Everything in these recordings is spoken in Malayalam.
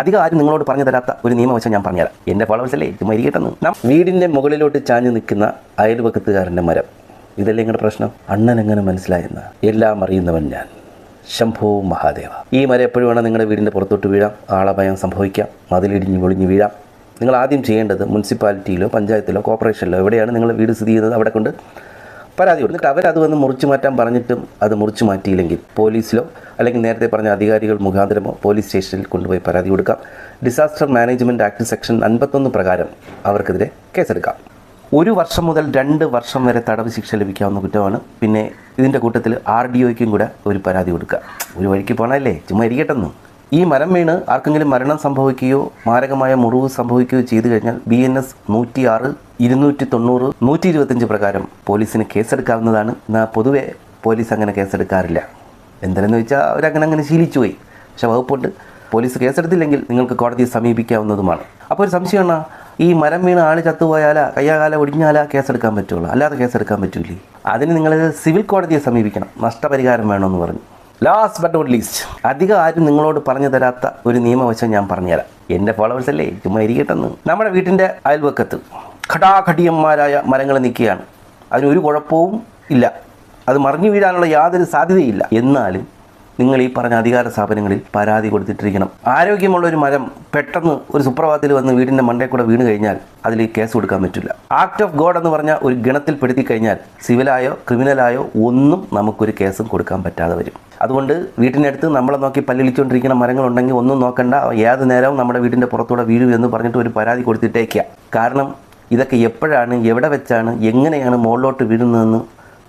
അധികം ആരും നിങ്ങളോട് പറഞ്ഞു തരാത്ത ഒരു നിയമവശം ഞാൻ പറഞ്ഞുതരാം. എൻ്റെ ഫോളോവേഴ്സ് അല്ലേ ചുമ്മാ ഇരിക്കട്ടെന്ന്. വീടിൻ്റെ മുകളിലോട്ട് ചാഞ്ഞു നിൽക്കുന്ന അയൽവക്കത്തുകാരൻ്റെ മരം, ഇതല്ലേ നിങ്ങളുടെ പ്രശ്നം? അണ്ണൻ എങ്ങനെ മനസ്സിലായെന്ന് എല്ലാം അറിയുന്നവൻ ഞാൻ, ശംഭോ മഹാദേവ. ഈ മരം എപ്പോഴും വേണം നിങ്ങളുടെ വീടിൻ്റെ പുറത്തോട്ട് വീഴാം, ആളഭയം സംഭവിക്കാം, മതിലിടിഞ്ഞ് പൊളിഞ്ഞ് വീഴാം. നിങ്ങൾ ആദ്യം ചെയ്യേണ്ടത് മുനിസിപ്പാലിറ്റിയിലോ പഞ്ചായത്തിലോ കോർപ്പറേഷനിലോ എവിടെയാണ് നിങ്ങളുടെ വീട് സ്ഥിതി ചെയ്യുന്നത് അവിടെ കൊണ്ട് പരാതി കൊടുത്തിട്ട് അവരത് വന്ന് മുറിച്ചു മാറ്റാൻ പറഞ്ഞിട്ടും അത് മുറിച്ചു മാറ്റിയില്ലെങ്കിൽ പോലീസിലോ അല്ലെങ്കിൽ നേരത്തെ പറഞ്ഞ അധികാരികൾ മുഖാന്തരമോ പോലീസ് സ്റ്റേഷനിൽ കൊണ്ടുപോയി പരാതി കൊടുക്കാം. ഡിസാസ്റ്റർ മാനേജ്മെൻറ്റ് ആക്ട് സെക്ഷൻ 51 പ്രകാരം അവർക്കെതിരെ കേസെടുക്കാം. 1 വർഷം മുതൽ 2 വർഷം വരെ തടവ് ശിക്ഷ ലഭിക്കാവുന്ന കുറ്റമാണ്. പിന്നെ ഇതിൻ്റെ കൂട്ടത്തിൽ RDOയ്ക്കും കൂടെ ഒരു പരാതി കൊടുക്കുക. ഒരു വഴിക്ക് പോകണമല്ലേ, ചുമ്മാ ഇരിക്കട്ടെന്ന്. ഈ മരം വീണ് ആർക്കെങ്കിലും മരണം സംഭവിക്കുകയോ മാരകമായ മുറിവ് സംഭവിക്കുകയോ ചെയ്തു കഴിഞ്ഞാൽ BNS 106, 290, 125 പ്രകാരം പോലീസിന് കേസെടുക്കാവുന്നതാണ്. എന്നാൽ പൊതുവെ പോലീസ് അങ്ങനെ കേസെടുക്കാറില്ല. എന്തിനെന്ന് വെച്ചാൽ അവരങ്ങനെ ശീലിച്ചു പോയി. പക്ഷേ വകുപ്പുണ്ട്, പോലീസ് കേസെടുത്തില്ലെങ്കിൽ നിങ്ങൾക്ക് കോടതിയെ സമീപിക്കാവുന്നതുമാണ്. അപ്പോൾ ഒരു സംശയമാണ്, ഈ മരം വീണ് ആൾ ചത്തുപോയാലാ കയ്യാകാല ഒടിഞ്ഞാലാ കേസെടുക്കാൻ പറ്റുള്ളൂ, അല്ലാതെ കേസെടുക്കാൻ പറ്റൂലേ? അതിന് നിങ്ങൾ സിവിൽ കോടതിയെ സമീപിക്കണം, നഷ്ടപരിഹാരം വേണമെന്ന് പറഞ്ഞു. ലാസ്റ്റ് ബട്ട് നോട്ട് ലീസ്റ്റ്, അധികം ആരും നിങ്ങളോട് പറഞ്ഞു തരാത്ത ഒരു നിയമവശം ഞാൻ പറഞ്ഞുതരാം. എൻ്റെ ഫോളോവേഴ്സ് അല്ലേ ചുമ്മാ ഇരിക്കട്ടെന്ന്. നമ്മുടെ വീട്ടിൻ്റെ അയൽവക്കത്ത് ഘടാഘടിയന്മാരായ മരങ്ങൾ നിൽക്കുകയാണ്. അതിനൊരു കുഴപ്പവും ഇല്ല, അത് മറിഞ്ഞു വീഴാനുള്ള യാതൊരു സാധ്യതയില്ല. എന്നാലും നിങ്ങൾ ഈ പറഞ്ഞ അധികാര സ്ഥാപനങ്ങളിൽ പരാതി കൊടുത്തിട്ടിരിക്കണം. ആരോഗ്യമുള്ള ഒരു മരം പെട്ടെന്ന് ഒരു സുപ്രഭാതത്തിൽ വന്ന് വീടിൻ്റെ മണ്ടയിൽ കൂടെ വീണ് കഴിഞ്ഞാൽ അതിൽ കേസ് കൊടുക്കാൻ പറ്റില്ല. ആക്ട് ഓഫ് ഗോഡ് എന്ന് പറഞ്ഞ ഒരു ഗണത്തിൽ പെടുത്തി കഴിഞ്ഞാൽ സിവിലായോ ക്രിമിനലായോ ഒന്നും നമുക്കൊരു കേസും കൊടുക്കാൻ പറ്റാതെ വരും. അതുകൊണ്ട് വീട്ടിനടുത്ത് നമ്മളെ നോക്കി പല്ലിളിച്ചുകൊണ്ടിരിക്കുന്ന മരങ്ങളുണ്ടെങ്കിൽ ഒന്നും നോക്കണ്ട, ഏത് നേരവും നമ്മുടെ വീടിൻ്റെ പുറത്തൂടെ വീഴും എന്ന് പറഞ്ഞിട്ട് ഒരു പരാതി കൊടുത്തിട്ടേക്കുക. കാരണം ഇതൊക്കെ എപ്പോഴാണ്, എവിടെ വെച്ചാണ്, എങ്ങനെയാണ് മുകളിലോട്ട് വീഴുന്നതെന്ന്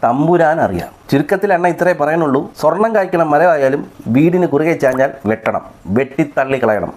തമ്പുരാൻ അറിയാം. ചുരുക്കത്തിൽ എണ്ണ ഇത്രേ പറയാനുള്ളൂ. സ്വർണം കായ്ക്കണ മരമായാലും വീടിന് കുറുകെ ചാഞ്ഞാൽ വെട്ടണം, വെട്ടിത്തള്ളി കളയണം.